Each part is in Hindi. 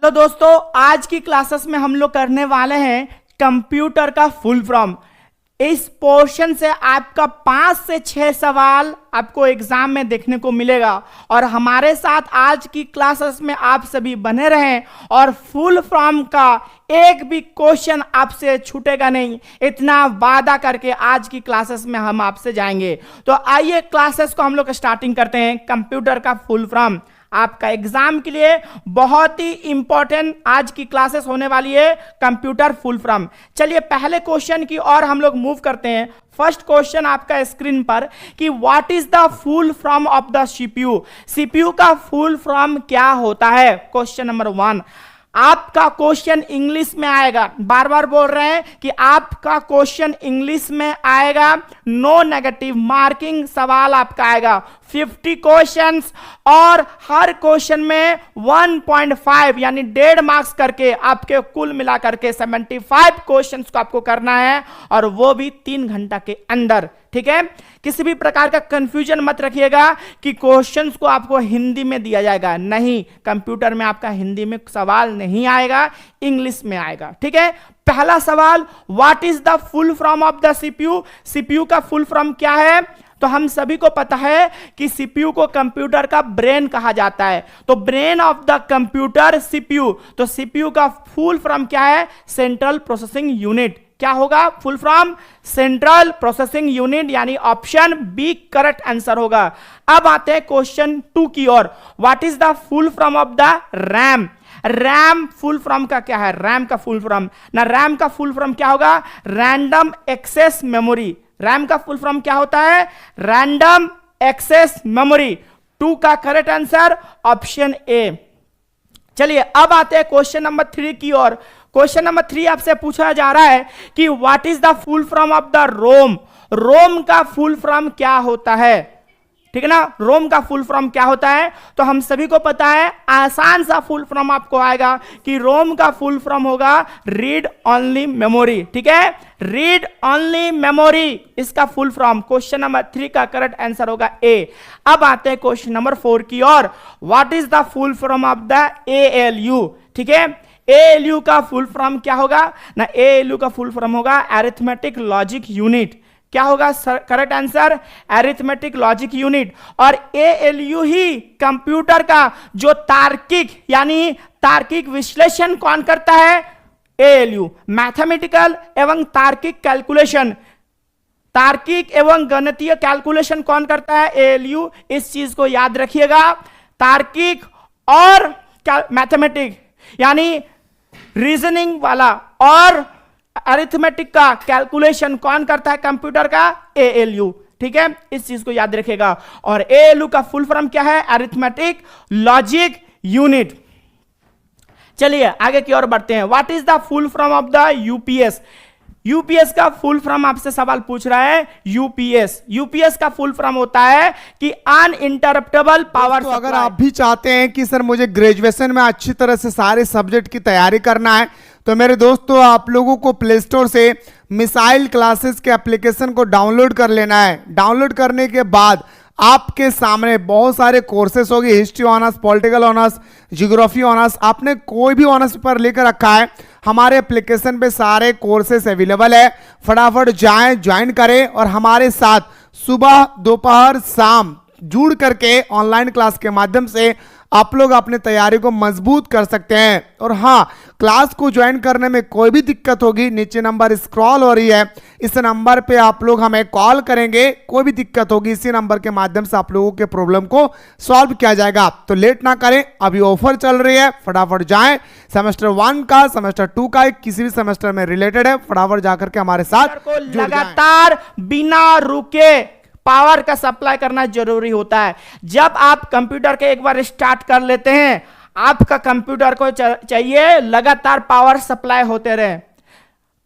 तो दोस्तों आज की क्लासेस में हम लोग करने वाले हैं कंप्यूटर का फुल फॉर्म। इस पोर्शन से आपका 5 से 6 सवाल आपको एग्जाम में देखने को मिलेगा और हमारे साथ आज की क्लासेस में आप सभी बने रहें और फुल फॉर्म का एक भी क्वेश्चन आपसे छूटेगा नहीं, इतना वादा करके आज की क्लासेस में हम आपसे जाएंगे। तो आइए क्लासेस को हम लोग स्टार्टिंग करते हैं। कंप्यूटर का फुल फॉर्म आपका एग्जाम के लिए बहुत ही इंपॉर्टेंट आज की क्लासेस होने वाली है, कंप्यूटर फुल फॉर्म। चलिए पहले क्वेश्चन की ओर हम लोग मूव करते हैं। फर्स्ट क्वेश्चन आपका स्क्रीन पर कि what is the full form of the CPU. CPU का फुल फॉर्म क्या होता है? क्वेश्चन नंबर 1 आपका क्वेश्चन इंग्लिश में आएगा। बार बार बोल रहे हैं कि आपका क्वेश्चन इंग्लिश में आएगा, नो नेगेटिव मार्किंग सवाल आपका आएगा। 50 क्वेश्चंस और हर क्वेश्चन में 1.5 यानी 1.5 मार्क्स करके आपके कुल मिला करके 75 क्वेश्चंस को आपको करना है और वो भी 3 घंटा के अंदर। ठीक है, किसी भी प्रकार का कंफ्यूजन मत रखिएगा कि क्वेश्चंस को आपको हिंदी में दिया जाएगा। नहीं, कंप्यूटर में आपका हिंदी में सवाल नहीं आएगा, इंग्लिश में आएगा। ठीक है, पहला सवाल, what is the full form of the CPU. CPU का फुल फॉर्म क्या है? तो हम सभी को पता है कि सीपीयू को कंप्यूटर का ब्रेन कहा जाता है। तो brain of the computer CPU. तो सीपीयू का फुल फॉर्म क्या है? Central processing unit. क्या होगा full form? Central processing unit, यानी ऑप्शन बी करेक्ट आंसर होगा। अब आते हैं क्वेश्चन 2 की ओर। What is the full form of the RAM. RAM full form का क्या है? रैम का फुल फॉर्म ना, रैम का फुल फॉर्म क्या होगा? Random access memory. रैम का फुल फॉर्म क्या होता है? Random access memory. 2 का करेक्ट आंसर ऑप्शन ए। चलिए अब आते हैं क्वेश्चन नंबर 3 की ओर। क्वेश्चन नंबर 3 आपसे पूछा जा रहा है कि what is the full form of the ROM. ROM का फुल फॉर्म क्या होता है? ठीक है ना, रोम का फुल फॉर्म क्या होता है? तो हम सभी को पता है, आसान सा फुल फॉर्म आपको आएगा कि रोम का फुल फॉर्म होगा रीड ओनली मेमोरी। ठीक है, रीड ओनली मेमोरी इसका फुल फॉर्म। क्वेश्चन नंबर 3 का करेक्ट आंसर होगा ए। अब आते हैं क्वेश्चन नंबर 4 की ओर। What is the full form of the ALU. ठीक है, एएलयू का फुल फॉर्म क्या होगा ना? एएलयू का फुल फॉर्म होगा अरिथमेटिक लॉजिक यूनिट। क्या होगा correct answer? Arithmetic logic unit. और एएलयू ही कंप्यूटर का जो तार्किक यानी तार्किक विश्लेषण कौन करता है? एएलयू। मैथमेटिकल एवं तार्किक कैलकुलेशन, तार्किक एवं गणितीय कैलकुलेशन कौन करता है? एएलयू। इस चीज को याद रखिएगा, तार्किक और मैथमेटिक यानी रीजनिंग वाला और अरिथमेटिक का कैलकुलेशन कौन करता है कंप्यूटर का? एएलयू। ठीक है, इस चीज को याद रखेगा। और एएलयू का फुल फॉर्म क्या है? Arithmetic logic unit. चलिए आगे की ओर बढ़ते हैं। What is the full form of the UPS. UPS का फुल फॉर्म आपसे सवाल पूछ रहा है। यूपीएस, यूपीएस का फुल फॉर्म होता है कि अनइंटरप्टेबल पावर। तो अगर आप भी चाहते हैं कि सर मुझे ग्रेजुएशन में अच्छी तरह से सारे सब्जेक्ट की तैयारी करना है, तो मेरे दोस्तों आप लोगों को प्ले स्टोर से मिसाइल क्लासेस के एप्लीकेशन को डाउनलोड कर लेना है। डाउनलोड करने के बाद आपके सामने बहुत सारे कोर्सेस होंगे, history honours, political honours, geography honours. आपने कोई भी ऑनर्स पेपर लेकर रखा है, हमारे एप्लीकेशन पे सारे कोर्सेस अवेलेबल है। फटाफट जाएं, ज्वाइन करें और हमारे साथ सुबह दोपहर शाम जुड़ करके ऑनलाइन क्लास के माध्यम से आप लोग अपने तैयारी को मजबूत कर सकते हैं। और हाँ, क्लास को ज्वाइन करने में कोई भी दिक्कत होगी, नीचे नंबर स्क्रॉल हो रही है, इस नंबर पे आप लोग हमें कॉल करेंगे। कोई भी दिक्कत होगी इसी नंबर के माध्यम से आप लोगों के प्रॉब्लम को सॉल्व किया जाएगा। तो लेट ना करें, अभी ऑफर चल रही है, फटाफट जाएं। सेमेस्टर 1 का, सेमेस्टर 2 का, किसी भी सेमेस्टर में रिलेटेड है, फटाफट जाकर के हमारे साथ लगातार बिना रुके पावर का सप्लाई करना जरूरी होता है। जब आप कंप्यूटर के एक बार स्टार्ट कर लेते हैं, आपका कंप्यूटर को चाहिए लगातार पावर सप्लाई होते रहे।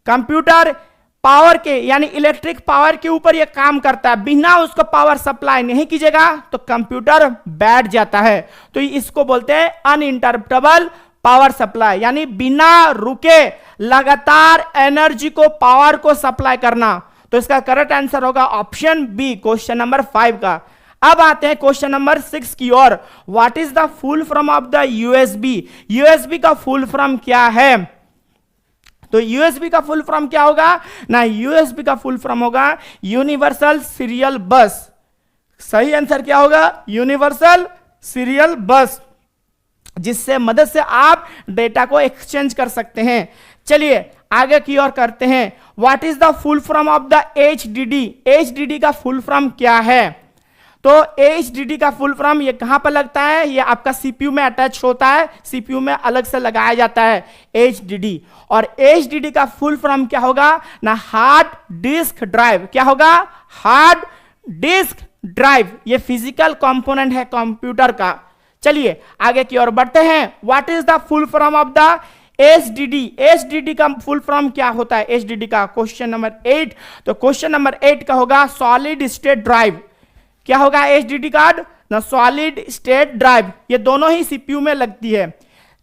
कंप्यूटर पावर के यानी इलेक्ट्रिक पावर के ऊपर यह काम करता है। बिना उसको पावर सप्लाई नहीं कीजिएगा तो कंप्यूटर बैठ जाता है। तो इसको बोलते हैं अनइंटरप्टेबल पावर सप्लाई, यानी बिना रुके लगातार एनर्जी को, पावर को सप्लाई करना। तो इसका करेक्ट आंसर होगा ऑप्शन बी, क्वेश्चन नंबर 5 का। अब आते हैं क्वेश्चन नंबर 6 की ओर। What is the full form of the USB? USB का फुल फॉर्म क्या है? तो यूएसबी का फुल फॉर्म क्या होगा ना? यूएसबी का फुल फॉर्म होगा यूनिवर्सल सीरियल बस। सही आंसर क्या होगा? यूनिवर्सल सीरियल बस, जिससे मदद से आप डेटा को एक्सचेंज कर सकते हैं। चलिए आगे की ओर करते हैं। What is the full form of the HDD? HDD का फुल फॉर्म क्या है? तो एचडीडी का फुल फॉर्म ये कहां पर लगता है? ये आपका सीपीयू में अटैच होता है, सीपीयू में अलग से लगाया जाता है एचडीडी। और एचडीडी का फुल फॉर्म क्या होगा ना? Hard disk drive. क्या होगा? Hard disk drive. ये फिजिकल कंपोनेंट है कंप्यूटर का। चलिए आगे की ओर बढ़ते हैं। What is the full form of the HDD? HDD का फुल फॉर्म क्या होता है एचडीडी का? Question number 8। तो क्वेश्चन नंबर 8 का होगा सॉलिड स्टेट ड्राइव। क्या होगा एचडीडी कार्ड ना? Solid state drive. ये दोनों ही सीपीयू में लगती है।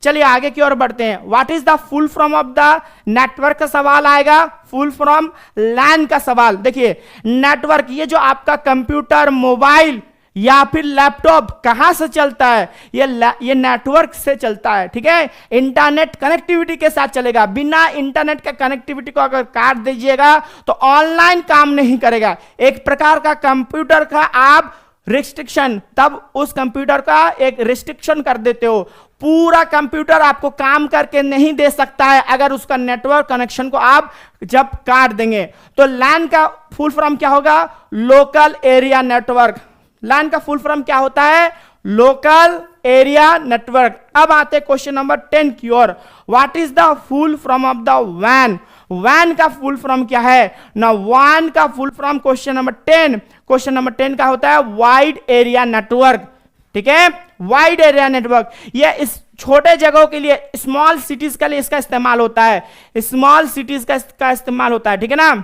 चलिए आगे की ओर बढ़ते हैं। What is the full form of the network का सवाल आएगा, फुल फॉर्म लैन का सवाल। देखिए नेटवर्क, ये जो आपका कंप्यूटर, मोबाइल या फिर लैपटॉप कहां से चलता है? ये नेटवर्क से चलता है। ठीक है, इंटरनेट कनेक्टिविटी के साथ चलेगा। बिना इंटरनेट के कनेक्टिविटी को अगर काट दीजिएगा तो ऑनलाइन काम नहीं करेगा। एक प्रकार का कंप्यूटर का आप रिस्ट्रिक्शन, तब उस कंप्यूटर का एक रिस्ट्रिक्शन कर देते हो। पूरा कंप्यूटर आपको काम करके नहीं दे सकता है अगर उसका नेटवर्क कनेक्शन को आप जब काट देंगे। तो लैन का फुल फॉर्म क्या होगा? Local area network. लैन का फुल फॉर्म क्या होता है? Local area network. अब आते हैं क्वेश्चन नंबर 10 की ओर। What is the full form of the वैन? वैन का फुल फॉर्म क्या है ना? वैन का full form question number 10, question number 10 का होता है वाइड एरिया नेटवर्क। ठीक है, वाइड एरिया नेटवर्क। ये इस छोटे जगहों के लिए, स्मॉल सिटीज के लिए इसका इस्तेमाल होता है। स्मॉल सिटीज का इस्तेमाल होता है। ठीक है ना,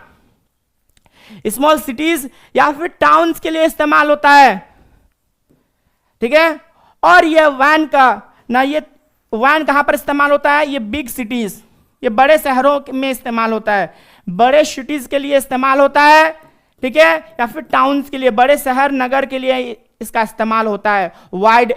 स्मॉल सिटीज या फिर टाउन्स के लिए इस्तेमाल होता है। ठीक है, और ये वैन का ना, ये वैन कहां पर इस्तेमाल होता है? ये बिग सिटीज, ये बड़े शहरों में इस्तेमाल होता है, बड़े सिटीज के लिए इस्तेमाल होता है। ठीक है, या फिर टाउन्स के लिए, बड़े शहर नगर के लिए इसका इस्तेमाल होता है, वाइड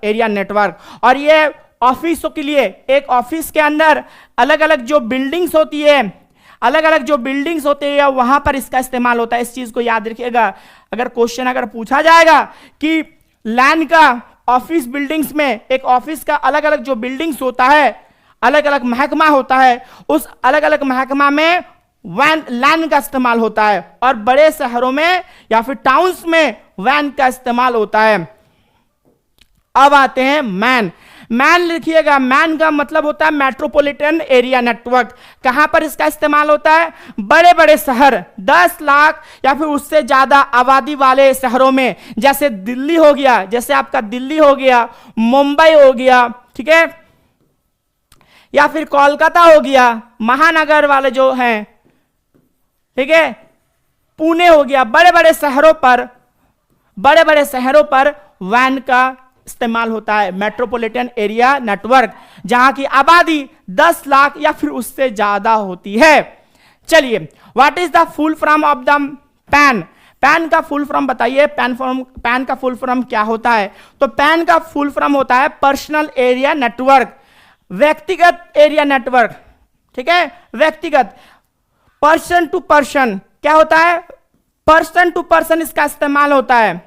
एरिया नेटवर्क। और ये ऑफिसों के लिए, एक ऑफिस के अंदर अलग अलग जो बिल्डिंग्स होती है, अलग अलग जो बिल्डिंग्स होते हैं वहां पर इसका इस्तेमाल होता है। इस चीज को याद रखिएगा। अगर क्वेश्चन अगर पूछा जाएगा कि लैन का ऑफिस बिल्डिंग्स में, एक ऑफिस का अलग अलग जो बिल्डिंग्स होता है, अलग अलग महकमा होता है, उस अलग अलग महकमा में वैन लैन का इस्तेमाल होता है। और बड़े शहरों में या फिर टाउन्स में वैन का इस्तेमाल होता है। अब आते हैं मैन। मैन लिखिएगा। मैन का मतलब होता है मेट्रोपॉलिटन एरिया नेटवर्क। कहां पर इसका इस्तेमाल होता है? बड़े बड़े शहर, 10 लाख या फिर उससे ज्यादा आबादी वाले शहरों में, जैसे दिल्ली हो गया, जैसे आपका दिल्ली हो गया, मुंबई हो गया, ठीक है, या फिर कोलकाता हो गया, महानगर वाले जो हैं, ठीक है, पुणे हो गया, बड़े बड़े शहरों पर वैन का इस्तेमाल होता है। मेट्रोपॉलिटन एरिया नेटवर्क, जहां की आबादी 10 लाख या फिर उससे ज्यादा होती है। चलिए, what is the full form of the pan? Pan का फुल फॉर्म बताइए। पैन का फुल फॉर्म क्या होता है? तो पैन का फुल फॉर्म होता है पर्सनल एरिया नेटवर्क, व्यक्तिगत एरिया नेटवर्क। ठीक है, व्यक्तिगत, पर्सन टू पर्सन। क्या होता है? पर्सन टू पर्सन इसका इस्तेमाल होता है।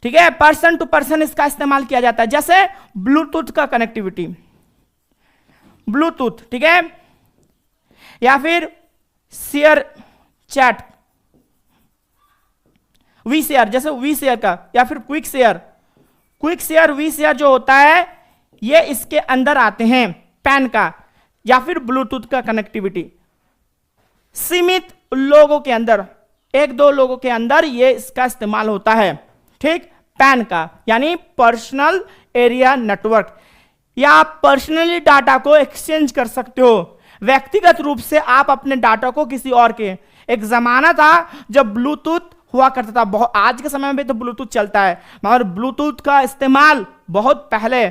ठीक है, पर्सन टू पर्सन इसका इस्तेमाल किया जाता है। जैसे ब्लूटूथ का कनेक्टिविटी, ब्लूटूथ, ठीक है, या फिर शेयर चैट, वी शेयर, जैसे वी शेयर का, या फिर क्विक शेयर, वी शेयर जो होता है ये इसके अंदर आते हैं, पैन का या फिर ब्लूटूथ का कनेक्टिविटी। सीमित लोगों के अंदर, 1-2 लोगों के अंदर ये इसका इस्तेमाल होता है। ठीक, पैन का यानी पर्सनल एरिया नेटवर्क। या आप पर्सनली डाटा को एक्सचेंज कर सकते हो, व्यक्तिगत रूप से आप अपने डाटा को किसी और के। एक जमाना था जब ब्लूटूथ हुआ करता था, आज के समय में भी तो ब्लूटूथ चलता है, मगर ब्लूटूथ का इस्तेमाल बहुत पहले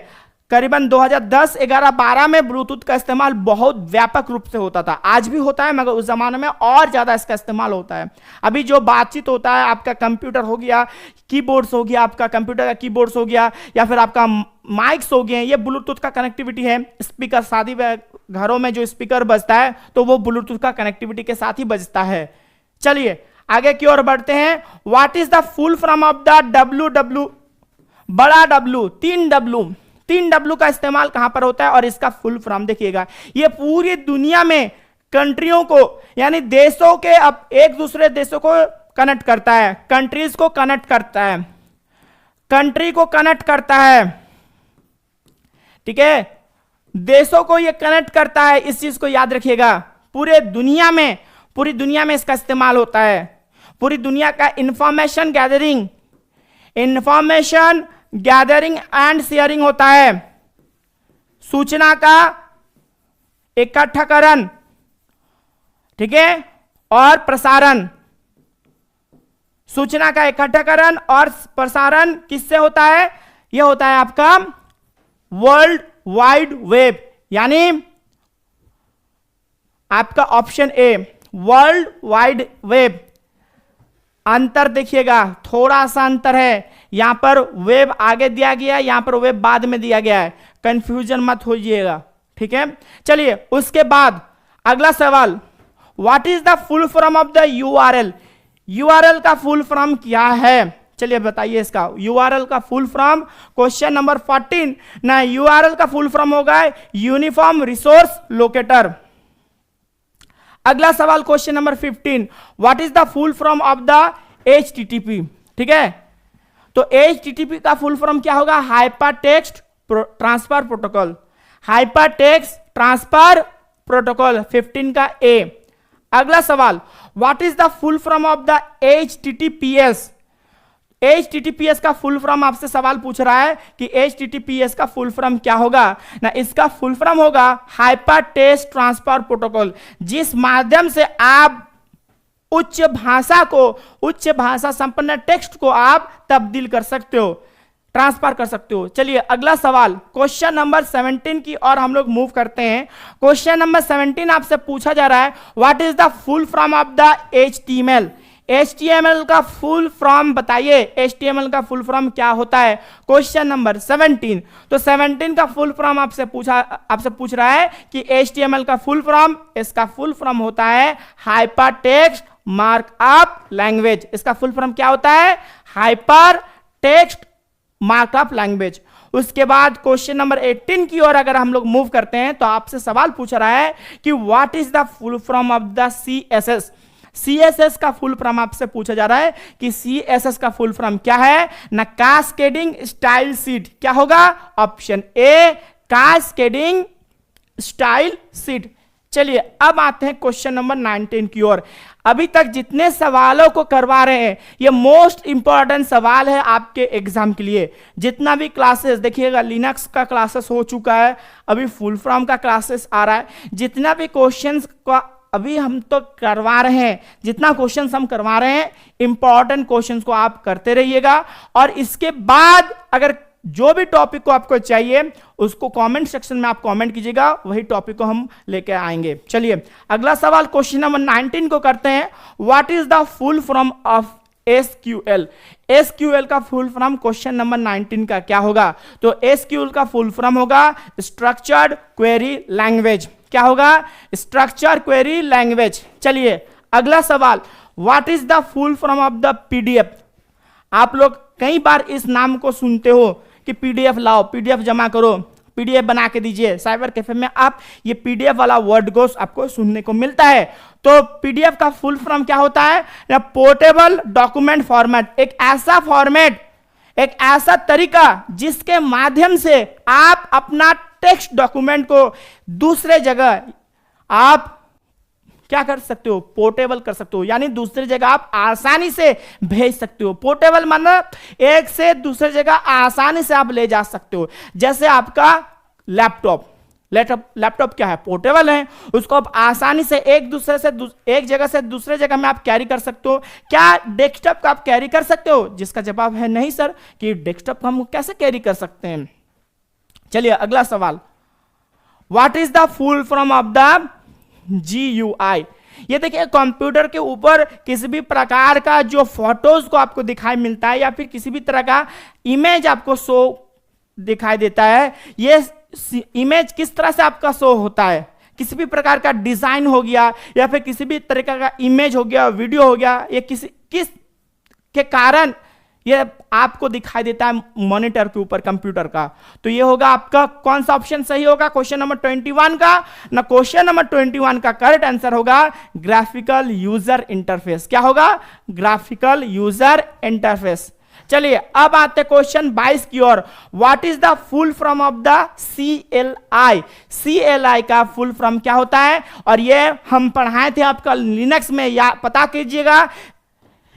करीबन 2010, 11, 12 में ब्लूटूथ का इस्तेमाल बहुत व्यापक रूप से होता था। आज भी होता है, मगर उस जमाने में और ज्यादा इसका इस्तेमाल होता है। अभी जो बातचीत होता है, आपका कंप्यूटर हो गया, कीबोर्ड्स हो गया, आपका कंप्यूटर का कीबोर्ड्स हो गया, या फिर आपका माइक्स हो गए, ये ब्लूटूथ का कनेक्टिविटी है। स्पीकर, शादी घरों में जो स्पीकर बजता है तो वो ब्लूटूथ का कनेक्टिविटी के साथ ही बजता है। चलिए आगे की ओर बढ़ते हैं। What is the full form of the WW, बड़ा W, 3 W का इस्तेमाल कहां पर होता है और इसका फुल फॉर्म देखिएगा। ये पूरी दुनिया में कंट्रियों को, यानी देशों के, अब एक दूसरे देशों को कनेक्ट करता है, कंट्रीज को कनेक्ट करता है, कंट्री को कनेक्ट करता है, ठीक है, देशों को ये कनेक्ट करता है। इस चीज को याद रखिएगा। पूरी दुनिया में इसका इस्तेमाल होता है। पूरी दुनिया का इंफॉर्मेशन गैदरिंग एंड शेयरिंग होता है। सूचना का इकट्ठाकरण, ठीक है, और प्रसारण। सूचना का इकट्ठाकरण और प्रसारण किससे होता है? यह होता है आपका वर्ल्ड वाइड वेब, यानी आपका option A, world wide web. अंतर देखिएगा, थोड़ा सा अंतर है। यहां पर वेब आगे दिया गया है, यहां पर वेब बाद में दिया गया है। कंफ्यूजन मत होइएगा, ठीक है। चलिए उसके बाद अगला सवाल, what is the full form of the URL? URL का फुल फॉर्म क्या है? चलिए बताइए इसका URL का फुल फॉर्म। क्वेश्चन नंबर 14 ना, URL का फुल फॉर्म होगा यूनिफॉर्म रिसोर्स लोकेटर। अगला सवाल question number 15, what is the full form of the HTTP? ठीक है, तो HTTP का फुल फॉर्म क्या होगा? Hyper text transfer protocol. Hyper text transfer protocol 15 का A। अगला सवाल, what is the full form of the HTTPS? HTTPS का फुल फॉर्म आपसे सवाल पूछ रहा है कि HTTPS का फुल फॉर्म क्या होगा ना, इसका फुल फॉर्म होगा हाइपर टेक्स्ट ट्रांसफर प्रोटोकॉल, जिस माध्यम से आप उच्च भाषा संपन्न टेक्स्ट को आप तब्दील कर सकते हो, ट्रांसफर कर सकते हो। चलिए अगला सवाल क्वेश्चन नंबर 17 की और हम लोग मूव करते हैं। क्वेश्चन नंबर 17 आपसे पूछा जा रहा है, what is the full form of the HTML? HTML का फुल फॉर्म बताइए। HTML का फुल फॉर्म क्या होता है? Question number 17। तो 17 का फुल फॉर्म आपसे पूछ रहा है कि HTML का फुल फॉर्म, इसका फुल फॉर्म होता है हाइपर टेक्स्ट मार्कअप लैंग्वेज। इसका फुल फॉर्म क्या होता है? Hyper text markup language. उसके बाद क्वेश्चन नंबर 18 की ओर अगर हम लोग मूव करते हैं तो आपसे सवाल पूछ रहा है कि what is the full form of the CSS? CSS का फुल फॉर्म आपसे पूछा जा रहा है कि CSS का फुल फॉर्म क्या है ना, कास्केडिंग स्टाइल शीट। क्या होगा? Option A, cascading style sheet. चलिए अब आते हैं क्वेश्चन नंबर 19 की ओर। अभी तक जितने सवालों को करवा रहे हैं, ये मोस्ट इंपॉर्टेंट सवाल है आपके एग्जाम के लिए। जितना भी क्लासेस देखिएगा, लिनक्स का क्लासेस हो चुका है, अभी फुल फॉर्म का क्लासेस आ रहा है। जितना भी क्वेश्चंस का अभी हम तो करवा रहे हैं, जितना क्वेश्चंस हम करवा रहे हैं, इंपॉर्टेंट क्वेश्चंस को आप करते रहिएगा। और इसके बाद अगर जो भी टॉपिक को आपको चाहिए उसको कमेंट सेक्शन में आप कमेंट कीजिएगा, वही टॉपिक को हम लेके आएंगे। चलिए अगला सवाल क्वेश्चन नंबर 19 को करते हैं। What is the full form of SQL? SQL का फुल फॉर्म क्वेश्चन नंबर 19 का क्या होगा? तो SQL का फुल फॉर्म होगा स्ट्रक्चर्ड क्वेरी लैंग्वेज। क्या होगा? Structure query language. चलिए अगला सवाल, what is the full form of the PDF? आप लोग कई बार इस नाम को सुनते हो कि PDF लाओ, PDF जमा करो, PDF बना के दीजिए। साइबर कैफे में आप ये PDF वाला वर्ड गोस आपको सुनने को मिलता है। तो PDF का फुल फॉर्म क्या होता है? Portable document format. एक ऐसा फॉर्मेट, एक ऐसा तरीका जिसके माध्यम से आप अपना टेक्स्ट डॉक्यूमेंट को दूसरे जगह आप क्या कर सकते हो? पोर्टेबल कर सकते हो, यानी दूसरी जगह आप आसानी से भेज सकते हो। पोर्टेबल मतलब एक से दूसरी जगह आसानी से आप ले जा सकते हो। जैसे आपका लैपटॉप क्या है? पोर्टेबल है, उसको आप आसानी से एक जगह से दूसरे जगह में आप कैरी कर सकते हो। क्या डेस्कटॉप का आप कैरी कर सकते हो? जिसका जवाब है नहीं सर, कि डेस्कटॉप हम कैसे कैरी कर सकते हैं। चलिए अगला सवाल, what is the full form of the GUI। ये देखिए कंप्यूटर के ऊपर किसी भी प्रकार का जो फोटोज को आपको दिखाई मिलता है या फिर किसी भी तरह का इमेज आपको शो दिखाई देता है, ये इमेज किस तरह से आपका शो होता है, किसी भी प्रकार का डिजाइन हो गया या फिर किसी भी तरीके का इमेज हो गया, वीडियो हो गया, ये किस के कारण ये आपको दिखाई देता है मॉनिटर के ऊपर कंप्यूटर का। तो ये होगा आपका कौन सा ऑप्शन सही होगा क्वेश्चन नंबर 21 का ना। क्वेश्चन नंबर 21 का करेक्ट आंसर होगा ग्राफिकल यूजर इंटरफेस। क्या होगा? Graphical user interface. चलिए अब आते हैं क्वेश्चन 22 की ओर। What is the full form of the CLI। CLI का फुल फॉर्म क्या होता है? और ये हम पढ़ाए थे आपका लिनक्स में, या पता कीजिएगा,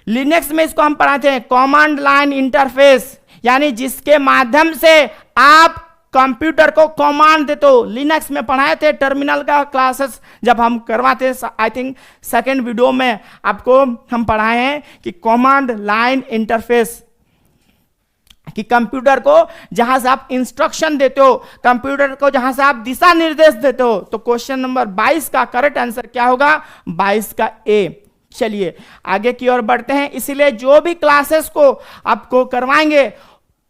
लिनक्स में इसको हम पढ़ाते हैं कमांड लाइन इंटरफेस, यानी जिसके माध्यम से आप कंप्यूटर को कमांड देते हो। लिनक्स में पढ़ाए थे टर्मिनल का क्लासेस जब हम करवाते, आई थिंक सेकेंड वीडियो में आपको हम पढ़ाए हैं कि कमांड लाइन इंटरफेस, कि कंप्यूटर को जहां से आप इंस्ट्रक्शन देते हो, कंप्यूटर को जहां से आप दिशा निर्देश देते हो। तो क्वेश्चन नंबर 22 का करेक्ट आंसर क्या होगा? 22 का ए। चलिए आगे की ओर बढ़ते हैं। इसीलिए जो भी क्लासेस को आपको करवाएंगे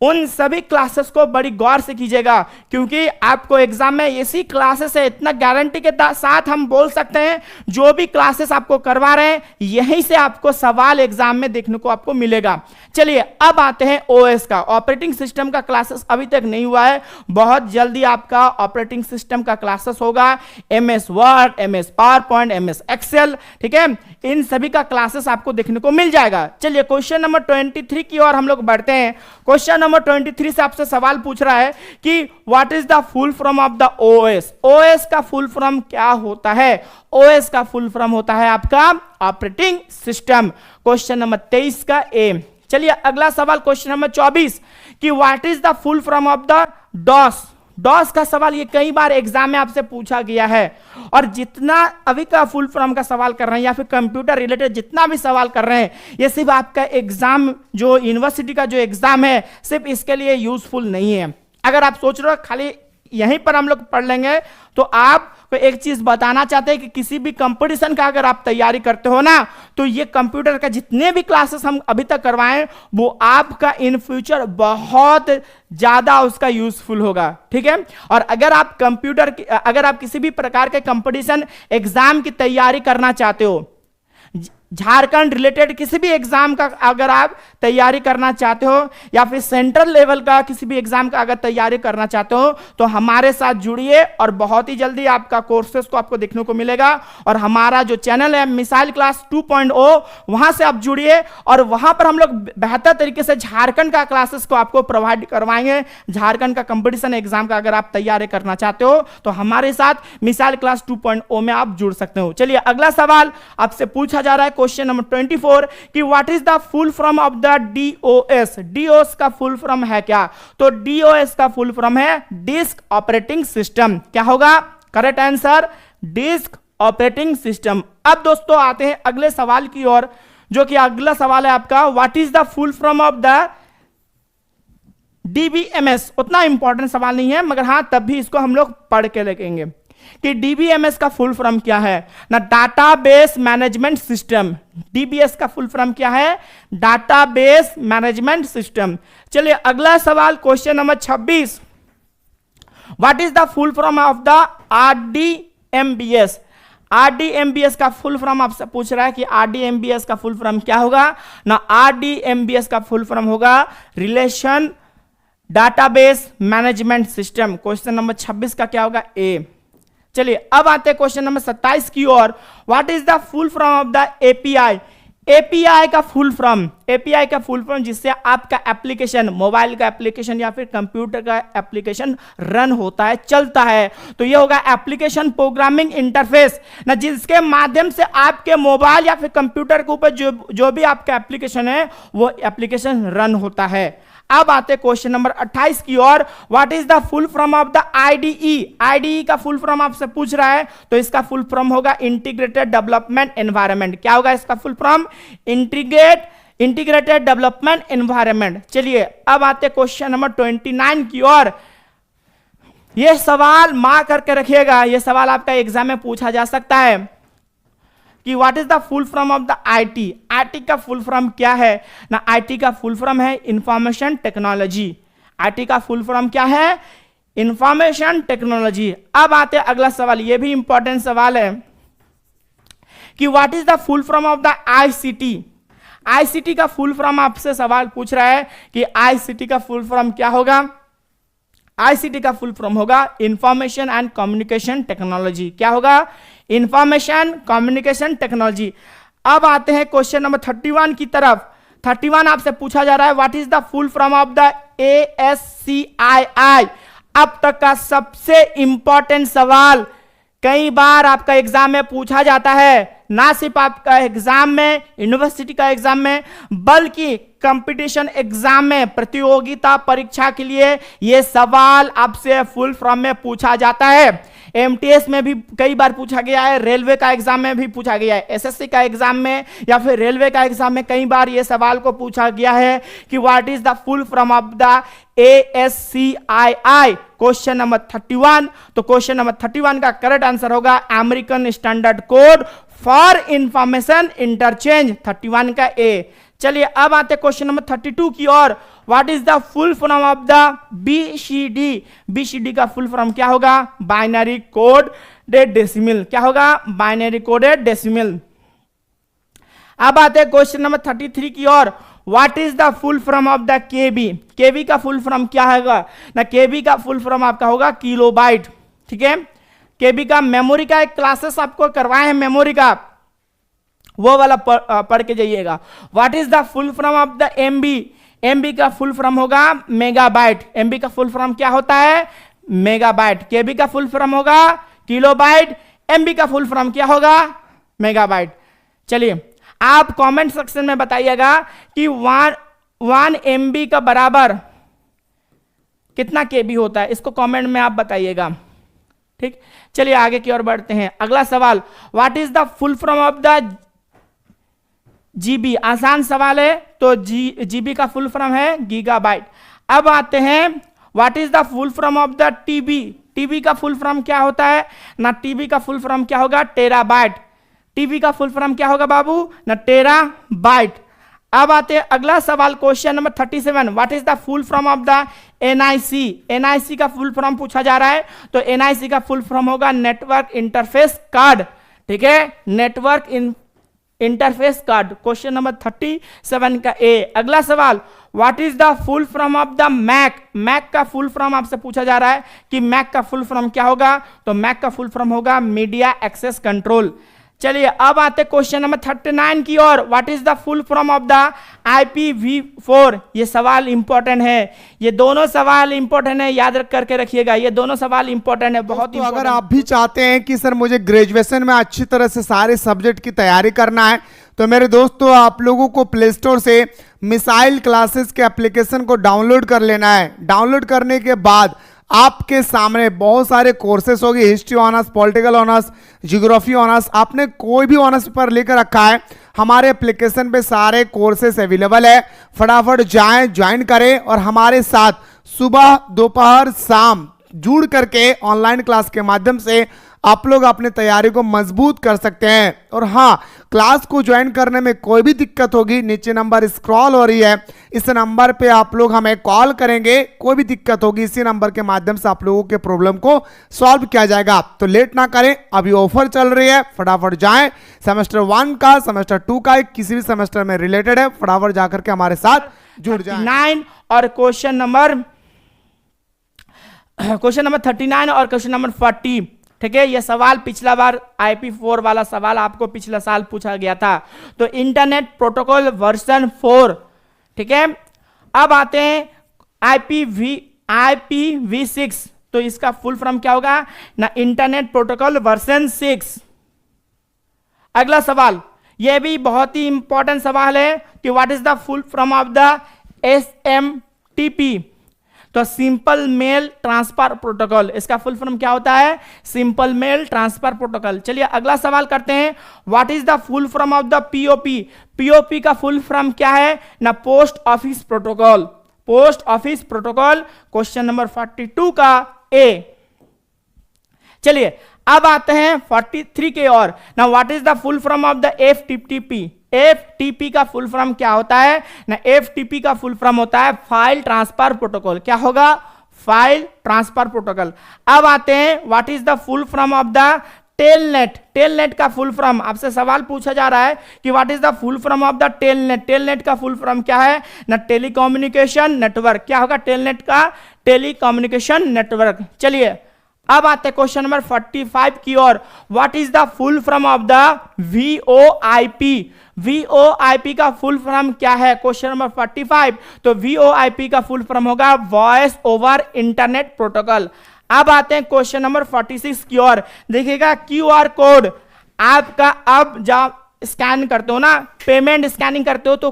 उन सभी क्लासेस को बड़ी गौर से कीजिएगा, क्योंकि आपको एग्जाम में ऐसी क्लासेस है, इतना गारंटी के साथ हम बोल सकते हैं जो भी क्लासेस आपको करवा रहे हैं यहीं से आपको सवाल एग्जाम में देखने को आपको मिलेगा। चलिए अब आते हैं OS का, ऑपरेटिंग सिस्टम का क्लासेस अभी तक नहीं हुआ है, बहुत जल्दी आपका ऑपरेटिंग सिस्टम का क्लासेस होगा। MS Word, MS PowerPoint, MS Excel, ठीक है, इन सभी का क्लासेस आपको देखने को मिल जाएगा। चलिए क्वेश्चन नंबर 23 की ओर हम लोग बढ़ते हैं। क्वेश्चन नंबर 23 से आपसे सवाल पूछ रहा है कि what is the full form of the OS। OS का फुल फॉर्म क्या होता है? OS का फुल फॉर्म होता है आपका ऑपरेटिंग सिस्टम। क्वेश्चन नंबर 23 का ए। चलिए अगला सवाल क्वेश्चन नंबर 24 कि what is the full form of the DOS। DOS का सवाल ये कई बार एग्जाम में आपसे पूछा गया है, और जितना अभी का फुल फॉर्म का सवाल कर रहे हैं या फिर कंप्यूटर रिलेटेड जितना भी सवाल कर रहे हैं, ये सिर्फ आपका एग्जाम जो यूनिवर्सिटी का जो एग्जाम है सिर्फ इसके लिए यूजफुल नहीं है। अगर आप सोच रहे हो खाली यहीं पर हम लोग पढ़ लेंगे, तो आप एक चीज बताना चाहते हैं कि किसी भी कंपटीशन का अगर आप तैयारी करते हो ना, तो ये कंप्यूटर का जितने भी क्लासेस हम अभी तक करवाएं वो आपका इन फ्यूचर बहुत ज्यादा उसका यूजफुल होगा, ठीक है। और अगर आप अगर आप किसी भी प्रकार के कंपटीशन एग्जाम की तैयारी करना चाहते हो, झारखंड रिलेटेड किसी भी एग्जाम का अगर आप तैयारी करना चाहते हो, या फिर सेंट्रल लेवल का किसी भी एग्जाम का अगर तैयारी करना चाहते हो, तो हमारे साथ जुड़िए और बहुत ही जल्दी आपका कोर्सेस को आपको देखने को मिलेगा। और हमारा जो चैनल है मिसाइल क्लास 2.0, वहां से आप जुड़िए और वहां पर हम लोग बेहतर तरीके से झारखंड का क्लासेस को आपको प्रोवाइड करवाएंगे। झारखंड का कंपटीशन एग्जाम का अगर आप तैयारी करना चाहते हो तो हमारे साथ मिसाइल क्लास 2.0 में आप जुड़ सकते हो। चलिए अगला सवाल आपसे पूछा जा रहा है क्वेश्चन नंबर 24 कि what is the full form of the DOS। DOS का फुल फॉर्म है क्या? तो DOS का फुल फॉर्म है डिस्क ऑपरेटिंग सिस्टम। क्या होगा correct answer? Disk operating system. अब दोस्तों आते हैं अगले सवाल की ओर, जो कि अगला सवाल है आपका what is the full form of the DBMS। उतना इंपॉर्टेंट सवाल नहीं है, मगर हां तब भी इसको हम लोग पढ़ के लिखेंगे कि DBMS का फुल फॉर्म क्या है ना। Database management system. DBS का फुल फॉर्म क्या है? Database management system. चलिए अगला सवाल question number 26, what is the full form of the RDMBS। RDMBS का फुल फॉर्म आपसे पूछ रहा है कि RDMBS का फुल फॉर्म क्या होगा ना। RDMBS का फुल फॉर्म होगा relation database management system. Question number 26 का क्या होगा? ए। चलिए अब आते हैं क्वेश्चन नंबर 27 की ओर। What is the full form of the API। API का फुल फॉर्म, API का फुल फॉर्म जिससे आपका एप्लीकेशन, मोबाइल का एप्लीकेशन या फिर कंप्यूटर का एप्लीकेशन रन होता है, चलता है, तो ये होगा एप्लीकेशन प्रोग्रामिंग इंटरफेस ना, जिसके माध्यम से आपके मोबाइल या फिर कंप्यूटर के ऊपर जो भी आपका एप्लीकेशन है वो एप्लीकेशन रन होता है। अब आते क्वेश्चन नंबर 28 की ओर। What is the full form of the IDE। IDE का फुल फॉर्म आपसे पूछ रहा है, तो इसका फुल फॉर्म होगा इंटीग्रेटेड डेवलपमेंट एनवायरनमेंट। क्या होगा इसका full form? Integrated development environment. चलिए अब आते क्वेश्चन नंबर 29 की ओर। ये सवाल मार्क करके रखिएगा, ये सवाल आपका एग्जाम में पूछा जा सकता है कि what is the full form of the IT. IT का फुल फॉर्म क्या है ना, आईटी का फुल फॉर्म है इंफॉर्मेशन टेक्नोलॉजी। आईटी का फुल फॉर्म क्या है, इंफॉर्मेशन टेक्नोलॉजी। अब आते हैं अगला सवाल, ये भी इंपॉर्टेंट सवाल है कि what is the full form of the ICT. ICT का फुल फॉर्म आपसे सवाल पूछ रहा है कि आईसीटी का फुल फॉर्म क्या होगा। आईसीटी का फुल फॉर्म होगा इंफॉर्मेशन एंड कम्युनिकेशन टेक्नोलॉजी। क्या होगा, इंफॉर्मेशन कम्युनिकेशन टेक्नोलॉजी। अब आते हैं क्वेश्चन नंबर 31 की तरफ। 31 आपसे पूछा जा रहा है what is the full form of the ASCII। अब तक का सबसे इंपॉर्टेंट सवाल, कई बार आपका एग्जाम में पूछा जाता है, ना सिर्फ आपका एग्जाम में, यूनिवर्सिटी का एग्जाम में, बल्कि कंपटीशन एग्जाम में, प्रतियोगिता परीक्षा के लिए यह सवाल आपसे फुल फॉर्म में पूछा जाता है। एमटीएस में भी कई बार पूछा गया है, रेलवे का एग्जाम में भी पूछा गया है, एसएससी का एग्जाम में या फिर रेलवे का एग्जाम में कई बार यह सवाल को पूछा गया है कि what is the full form of the ASCII। Question number 31। तो क्वेश्चन नंबर 31 का करेक्ट आंसर होगा American standard code for information interchange, 31 का ए। चलिए अब आते क्वेश्चन नंबर 32 की ओर। What is the full form of the BCD। BCD का फुल फॉर्म क्या होगा, बाइनरी कोडेड डेसिमल। क्या होगा, बाइनरी कोडेड डेसिमल। अब आते हैं क्वेश्चन नंबर 33 की ओर। What is the full form of the KB। KB का फुल फॉर्म क्या होगा ना, KB का फुल फॉर्म आपका होगा किलोबाइट। ठीक है, KB का मेमोरी का एक क्लासेस आपको करवाए हैं, मेमोरी का वो वाला पढ़ के जाइएगा। What is the full form of the MB। MB का फुल फॉर्म होगा मेगाबाइट। MB का फुल फॉर्म क्या होता है, मेगाबाइट। KB का फुल फॉर्म होगा किलोबाइट, MB का फुल फॉर्म क्या होगा, मेगाबाइट। चलिए आप कमेंट सेक्शन में बताइएगा कि 1 MB का बराबर कितना KB होता है, इसको कमेंट में आप बताइएगा। ठीक, चलिए आगे की ओर बढ़ते हैं। अगला सवाल, what is the full form of the GB। आसान सवाल है, तो GB का फुल फॉर्म है गीगाबाइट। अब आते हैं what is the full form of the TB। TB का फुल फॉर्म क्या होता है ना, TB का फुल फॉर्म क्या होगा, टेराबाइट। TB का फुल फॉर्म क्या होगा बाबू ना, टेराबाइट। अब आते हैं अगला सवाल, question number 37। What is the full form of the NIC। NIC का फुल फॉर्म पूछा जा रहा है, तो NIC का फुल फॉर्म होगा नेटवर्क इंटरफेस कार्ड। ठीक है, network interface card. Question number 37 का ए। अगला सवाल, what is the full form of the MAC. MAC का फुल फॉर्म आपसे पूछा जा रहा है कि मैक का फुल फॉर्म क्या होगा, तो मैक का फुल फॉर्म होगा मीडिया एक्सेस कंट्रोल। चलिए अब आते क्वेश्चन नंबर 39 की ओर। What is the full form of the IPv4। ये सवाल इंपॉर्टेंट है, ये दोनों सवाल इंपॉर्टेंट है, याद करके रखिएगा, ये दोनों सवाल इंपॉर्टेंट है, बहुत। तो अगर आप भी चाहते हैं कि सर मुझे ग्रेजुएशन में अच्छी तरह से सारे सब्जेक्ट की तैयारी करना है, तो मेरे दोस्तों आप लोगों को प्ले स्टोर से मिसाइल क्लासेस के एप्लीकेशन को डाउनलोड कर लेना है। डाउनलोड करने के बाद आपके सामने बहुत सारे कोर्सेस होंगे, history honours, political honours, geography honours, आपने कोई भी ऑनर्स पेपर लेकर रखा है, हमारे एप्लीकेशन पे सारे कोर्सेस अवेलेबल है। फटाफट जाएं, ज्वाइन करें और हमारे साथ सुबह दोपहर शाम जुड़ करके ऑनलाइन क्लास के माध्यम से आप लोग अपनी तैयारी को मजबूत कर सकते हैं। और हाँ, क्लास को ज्वाइन करने में कोई भी दिक्कत होगी, नीचे नंबर स्क्रॉल हो रही है, इस नंबर पे आप लोग हमें कॉल करेंगे, कोई भी दिक्कत होगी इसी नंबर के माध्यम से आप लोगों के प्रॉब्लम को सॉल्व किया जाएगा। तो लेट ना करें, अभी ऑफर चल रही है, फटाफट जाएं। सेमेस्टर 1 का, सेमेस्टर 2 का, किसी भी सेमेस्टर में रिलेटेड है, फटाफट जाकर के हमारे साथ जुड़ जाए। 9 और क्वेश्चन नंबर 39 और क्वेश्चन नंबर 40। ठीक है, यह सवाल पिछला बार IP4 वाला सवाल आपको पिछला साल पूछा गया था, तो इंटरनेट प्रोटोकॉल वर्जन 4। ठीक है, अब आते हैं IPv6, तो इसका फुल फॉर्म क्या होगा ना, इंटरनेट प्रोटोकॉल वर्जन 6। अगला सवाल, यह भी बहुत ही इंपॉर्टेंट सवाल है कि what is the full form of the SMTP। तो सिंपल मेल ट्रांसफर प्रोटोकॉल, इसका फुल फॉर्म क्या होता है, सिंपल मेल ट्रांसफर प्रोटोकॉल। चलिए अगला सवाल करते हैं, what is the full form of the POP। POP का फुल फॉर्म क्या है ना, post office protocol. Post office protocol. Question number 42 का ए। चलिए अब आते हैं 43 के और। ना what is the full form of the FTP. FTP का फुल फॉर्म क्या होता है ना, एफटीपी का फुल फॉर्म होता है फाइल ट्रांसफर प्रोटोकॉल। क्या होगा, फाइल ट्रांसफर प्रोटोकॉल। अब आते हैं what is the full form of the telnet. Telnet का फुल फॉर्म आपसे सवाल पूछा जा रहा है कि what is the full form of the telnet. Telnet का फुल फॉर्म क्या है ना, टेलीकम्युनिकेशन नेटवर्क। क्या होगा टेलनेट का, टेलीकम्युनिकेशन नेटवर्क। चलिए अब आते हैं क्वेश्चन नंबर 45 की ओर। What is the full form of the VoIP. VoIP का फुल फॉर्म क्या है, क्वेश्चन नंबर 45। तो वीओआईपी का फुल फॉर्म होगा वॉइस ओवर इंटरनेट प्रोटोकॉल। अब आते हैं क्वेश्चन नंबर 46 की ओर। देखिएगा क्यूआर कोड आपका, अब जब स्कैन करते हो ना, पेमेंट स्कैनिंग करते हो तो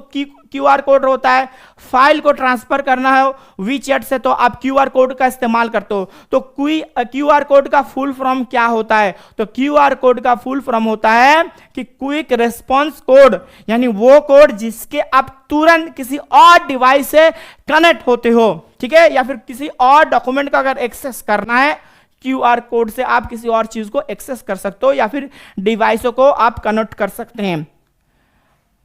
क्यूआर कोड होता है। फाइल को ट्रांसफर करना है वीचैट से तो आप क्यूआर कोड का इस्तेमाल करते हो। तो क्यूआर कोड का फुल फॉर्म क्या होता है, तो क्यूआर कोड का फुल फॉर्म होता है कि क्विक रिस्पांस कोड, यानी वो कोड जिसके आप तुरंत किसी और डिवाइस से कनेक्ट होते हो, ठीक है, या फिर किसी और डॉक्यूमेंट का अगर एक्सेस करना है, क्यूआर कोड से आप किसी और चीज को एक्सेस कर सकते हो या फिर डिवाइसों को आप कनेक्ट कर सकते हैं।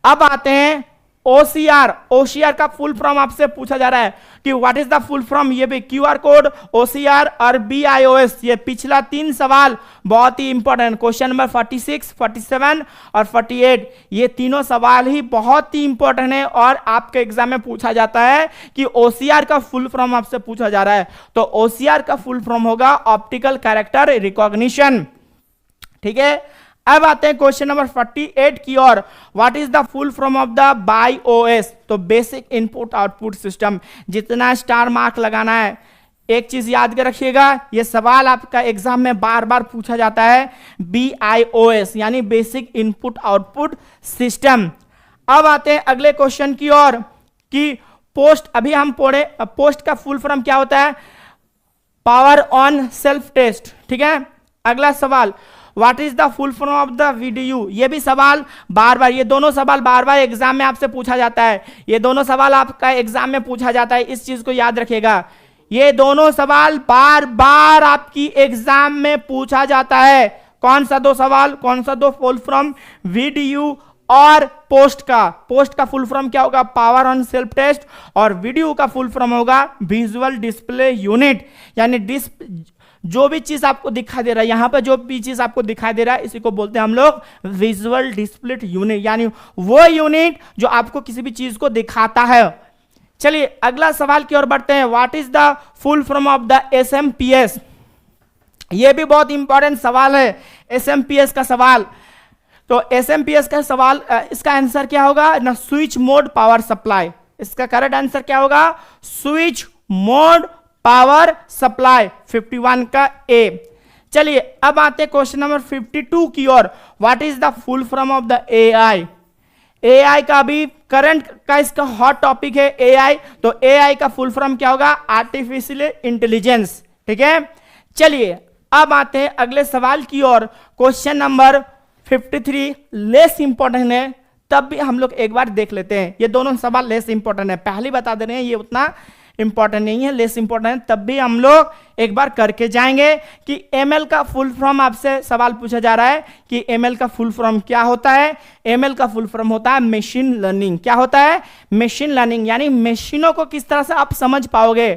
अब आते हैं ओसीआर। ओसीआर का फुल फॉर्म आपसे पूछा जा रहा है कि what is the full form. ये भी क्यूआर कोड, ओसीआर और बीआईओएस। ये पिछला 3 सवाल बहुत ही इंपॉर्टेंट, क्वेश्चन नंबर 46, 47 और 48, ये तीनों सवाल ही बहुत ही इंपॉर्टेंट है और आपके एग्जाम में पूछा जाता है कि ओसीआर का फुल फॉर्म आपसे पूछा जा रहा है। तो ओसीआर का फुल फॉर्म होगा ऑप्टिकल कैरेक्टर रिकॉग्निशन, ठीक है। अब आते हैं क्वेश्चन नंबर 48 की ओर। What is the full form of the BIOS. तो बेसिक इनपुट आउटपुट सिस्टम। जितना स्टार मार्क लगाना है, एक चीज याद कर रखिएगा, ये सवाल आपका एग्जाम में बार बार पूछा जाता है, बीआईओएस यानी बेसिक इनपुट आउटपुट सिस्टम। अब आते हैं अगले क्वेश्चन की ओर कि पोस्ट, अभी हम पढ़े पोस्ट का फुल फॉर्म क्या होता है, पावर ऑन सेल्फ टेस्ट, ठीक है। अगला सवाल what is the full form of the VDU. ये भी सवाल बार बार, ये दोनों सवाल बार बार एग्जाम में आपसे पूछा जाता है। ये दोनों सवाल आपका एग्जाम में पूछा जाता है, इस चीज को याद रखिएगा। ये दोनों सवाल बार बार आपकी एग्जाम में पूछा जाता है। कौन सा 2 सवाल, कौन सा 2 फुल फॉर्म, वीडीयू और पोस्ट का। पोस्ट का फुल फॉर्म क्या होगा, पावर ऑन सेल्फ टेस्ट, और वीडियो का फुल फॉर्म होगा विजुअल डिस्प्ले यूनिट, यानी जो भी चीज आपको दिखाई दे रहा है, यहां पर जो भी चीज आपको दिखाई दे रहा है, इसी को बोलते हैं हम लोग विजुअल डिस्प्ले यूनिट, यानी वो यूनिट जो आपको किसी भी चीज को दिखाता है। चलिए अगला सवाल की ओर बढ़ते हैं। What is the full form of the SMPS. ये भी बहुत इंपॉर्टेंट सवाल है, एसएमपीएस का सवाल। तो एसएमपीएस का सवाल, इसका आंसर क्या होगा ना, स्विच मोड पावर सप्लाई। इसका करेक्ट आंसर क्या होगा, स्विच मोड पावर सप्लाई, 51 का ए। चलिए अब आते हैं क्वेश्चन नंबर 52 की ओर। What is the full form of the AI. AI का भी करंट का इसका हॉट टॉपिक है एआई। तो एआई का फुल फॉर्म क्या होगा, आर्टिफिशियल इंटेलिजेंस, ठीक है। चलिए अब आते हैं अगले सवाल की ओर। क्वेश्चन नंबर 53 लेस इंपॉर्टेंट है, तब भी हम लोग एक बार देख लेते हैं। ये दोनों सवाल लेस इंपॉर्टेंट है, पहले बता दे रहे हैं, ये उतना इंपॉर्टेंट नहीं है, लेस इंपॉर्टेंट है, तब भी हम लोग एक बार करके जाएंगे कि एमएल का फुल फॉर्म आपसे सवाल पूछा जा रहा है कि एमएल का फुल फॉर्म क्या होता है। एमएल का फुल फॉर्म होता है मशीन लर्निंग। क्या होता है, मशीन लर्निंग, यानी मशीनों को किस तरह से आप समझ पाओगे।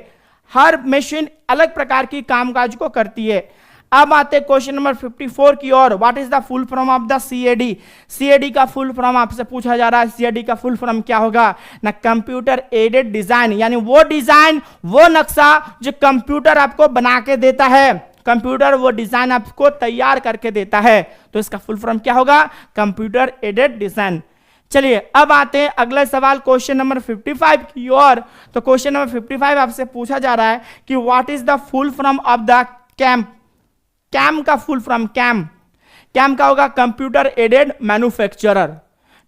हर मशीन अलग प्रकार की कामकाज को करती है। अब आते हैं क्वेश्चन नंबर 54 की ओर। What is the full form of the CAD. CAD का फुल फॉर्म आपसे पूछा जा रहा है। सीएडी का फुल फॉर्म क्या होगा ना, कंप्यूटर एडेड डिजाइन, यानी वो डिजाइन, वो नक्शा जो कंप्यूटर आपको बना के देता है। कंप्यूटर वो डिजाइन आपको तैयार करके देता है, तो इसका फुल फॉर्म क्या होगा, कंप्यूटर एडेड डिजाइन। चलिए अब आते हैं अगला सवाल क्वेश्चन नंबर 55 की ओर। तो क्वेश्चन नंबर 55 आपसे पूछा जा रहा है कि what is the full form of the CAM. CAM का फुल फॉर्म, कैम का होगा कंप्यूटर एडेड मैन्युफैक्चरर,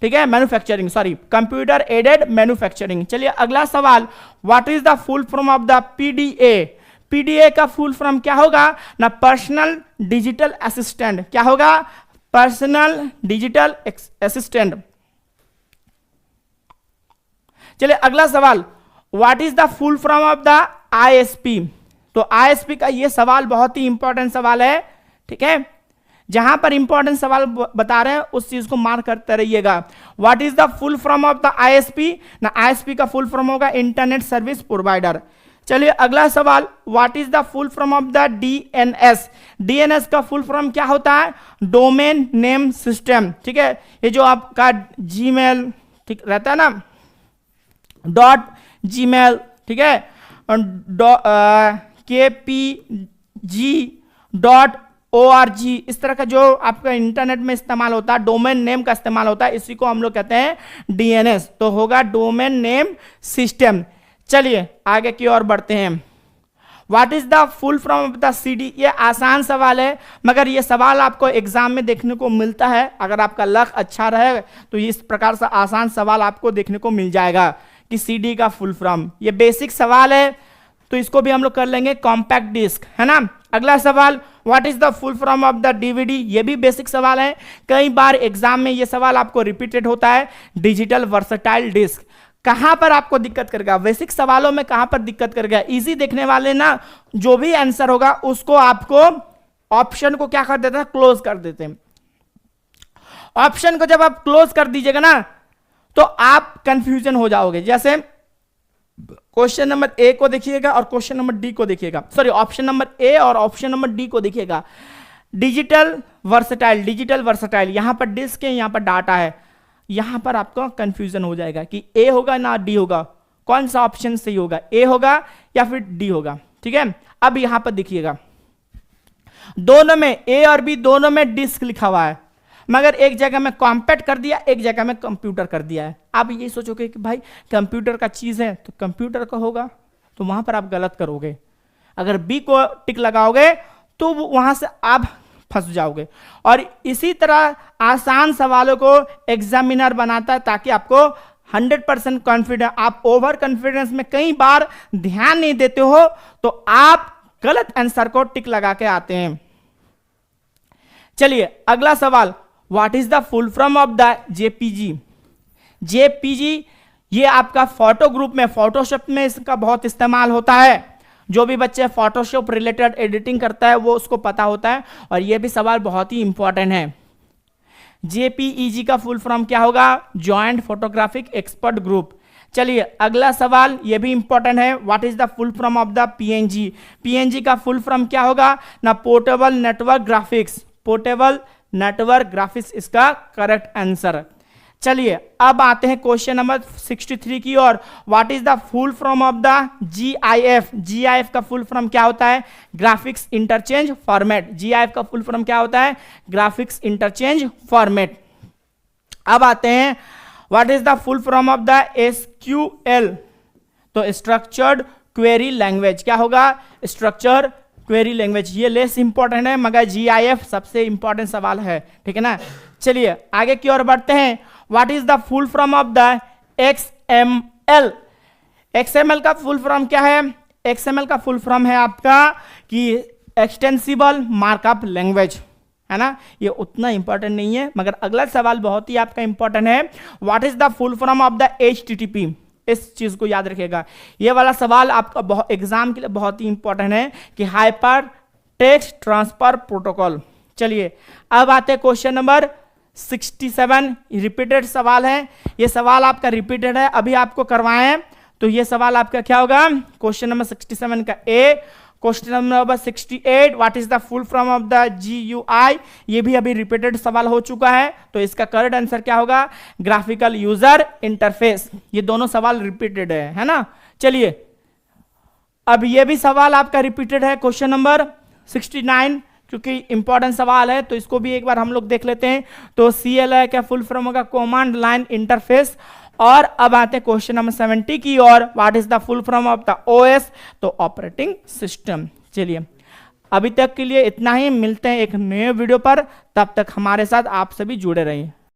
ठीक है, manufacturing, sorry, computer aided manufacturing. चलिए अगला सवाल, what is the full form of the PDA. PDA का फुल फॉर्म क्या होगा ना, पर्सनल डिजिटल असिस्टेंट। क्या होगा, पर्सनल डिजिटल असिस्टेंट। चलिए अगला सवाल, what is the full form of the ISP. तो आईएसपी का ये सवाल बहुत ही इंपॉर्टेंट सवाल है, ठीक है, जहां पर इंपॉर्टेंट सवाल बता रहे हैं उस चीज को मार्क करते रहिएगा। What is the full form of the ISP ना, आईएसपी का फुल फॉर्म होगा इंटरनेट सर्विस प्रोवाइडर। चलिए अगला सवाल, what is the full form of the DNS. DNS का फुल फॉर्म क्या होता है, डोमेन नेम सिस्टम, ठीक है, ये जो आपका जीमेल ठीक रहता है ना, .gmail, ठीक है, KPG.org, इस तरह का जो आपका इंटरनेट में इस्तेमाल होता है, डोमेन नेम का इस्तेमाल होता है, इसी को हम लोग कहते हैं डीएनएस, तो होगा डोमेन नेम सिस्टम। चलिए आगे की ओर बढ़ते हैं। What is the full form of the CD, ये आसान सवाल है मगर ये सवाल आपको एग्जाम में देखने को मिलता है, अगर आपका लक अच्छा रहे तो इस प्रकार से आसान सवाल आपको देखने को मिल जाएगा कि सीडी का फुल फॉर्म, ये बेसिक सवाल है तो इसको भी हम लोग कर लेंगे, कॉम्पैक्ट डिस्क, है ना। अगला सवाल, what is the full form of the DVD, ये भी बेसिक सवाल है, कई बार एग्जाम में ये सवाल आपको रिपीटेड होता है, डिजिटल वर्सेटाइल डिस्क। कहां पर आपको दिक्कत करेगा, बेसिक सवालों में कहां पर दिक्कत करेगा, इजी देखने वाले ना जो भी आंसर होगा उसको आपको ऑप्शन को क्या कर देते हैं, क्लोज कर देते हैं। ऑप्शन को जब आप क्लोज कर दीजिएगा ना तो आप कंफ्यूजन हो जाओगे। जैसे क्वेश्चन नंबर ए को देखिएगा और क्वेश्चन नंबर डी को देखिएगा, सॉरी ऑप्शन नंबर ए और ऑप्शन नंबर डी को देखिएगा, डिजिटल वर्सेटाइल, यहां पर डिस्क है, यहां पर डाटा है, यहां पर आपको कंफ्यूजन हो जाएगा कि ए होगा ना डी होगा, कौन सा ऑप्शन सही होगा, ए होगा या फिर डी होगा, ठीक है। अब यहां पर देखिएगा दोनों में ए और बी दोनों में डिस्क लिखा हुआ है, मगर एक जगह में कॉम्पैक्ट कर दिया, एक जगह में कंप्यूटर कर दिया है। आप ये सोचोगे कि भाई कंप्यूटर का चीज है तो कंप्यूटर का होगा, तो वहां पर आप गलत करोगे। अगर बी को टिक लगाओगे तो वहां से आप फंस जाओगे। और इसी तरह आसान सवालों को एग्जामिनर बनाता है ताकि आपको 100% कॉन्फिडेंस, आप ओवर कॉन्फिडेंस में कई बार ध्यान नहीं देते हो तो आप गलत आंसर को टिक लगा के आते हैं। चलिए अगला सवाल, what is the full form of the JPG. JPG ये आपका फोटो ग्रुप में, फोटोशॉप में इसका बहुत इस्तेमाल होता है, जो भी बच्चे फोटोशॉप रिलेटेड एडिटिंग करता है वो उसको पता होता है, और ये भी सवाल बहुत ही इंपॉर्टेंट है। जेपीईजी का फुल फॉर्म क्या होगा, जॉइंट फोटोग्राफिक एक्सपर्ट ग्रुप। चलिए अगला सवाल, ये भी इंपॉर्टेंट है, what is the full form of the PNG. PNG का फुल फॉर्म क्या होगा ना, portable network graphics, portable network graphics इसका करेक्ट आंसर। चलिए अब आते हैं क्वेश्चन नंबर 63 की ओर। What is the full form of the GIF. GIF का फुल फॉर्म क्या होता है, ग्राफिक्स इंटरचेंज फॉर्मेट। जीआईएफ का फुल फॉर्म क्या होता है, ग्राफिक्स इंटरचेंज फॉर्मेट। अब आते हैं, what is the full form of the SQL. तो स्ट्रक्चर्ड क्वेरी लैंग्वेज क्या होगा, स्ट्रक्चर क्वेरी लैंग्वेज। ये लेस इंपॉर्टेंट है मगर जीआईएफ सबसे इंपॉर्टेंट सवाल है, ठीक है ना। चलिए आगे की ओर बढ़ते हैं। What is the full form of the XML. XML का फुल फॉर्म क्या है, एक्सएमएल का फुल फॉर्म है आपका कि एक्सटेंसिबल मार्कअप लैंग्वेज, है ना। ये उतना इंपॉर्टेंट नहीं है मगर अगला सवाल बहुत ही आपका इंपॉर्टेंट है। What is the full form of the HTTP. इस चीज को याद रखिएगा, ये वाला सवाल आपका एग्जाम के लिए बहुत ही इंपॉर्टेंट है कि हाइपर टेक्स्ट ट्रांसफर प्रोटोकॉल। चलिए अब आते हैं क्वेश्चन नंबर 67, रिपीटेड सवाल है, ये सवाल आपका रिपीटेड है, अभी आपको करवाए हैं तो ये सवाल आपका क्या होगा, क्वेश्चन नंबर 67 का A. Question number 68, what is the full form of the GUI. ये भी अभी रिपीटेड सवाल हो चुका है तो इसका करेक्ट आंसर क्या होगा, ग्राफिकल यूजर इंटरफेस। ये दोनों सवाल रिपीटेड है ना। चलिए अब ये भी सवाल आपका रिपीटेड है, क्वेश्चन नंबर 69, क्योंकि इंपॉर्टेंट सवाल है तो इसको भी एक बार हम लोग देख लेते हैं। तो CLI का फुल फॉर्म होगा कमांड लाइन इंटरफेस। और अब आते हैं क्वेश्चन नंबर 70 की ओर। What is the full form of the OS, तो ऑपरेटिंग सिस्टम। चलिए अभी तक के लिए इतना ही, मिलते हैं एक नए वीडियो पर, तब तक हमारे साथ आप सभी जुड़े रहिए।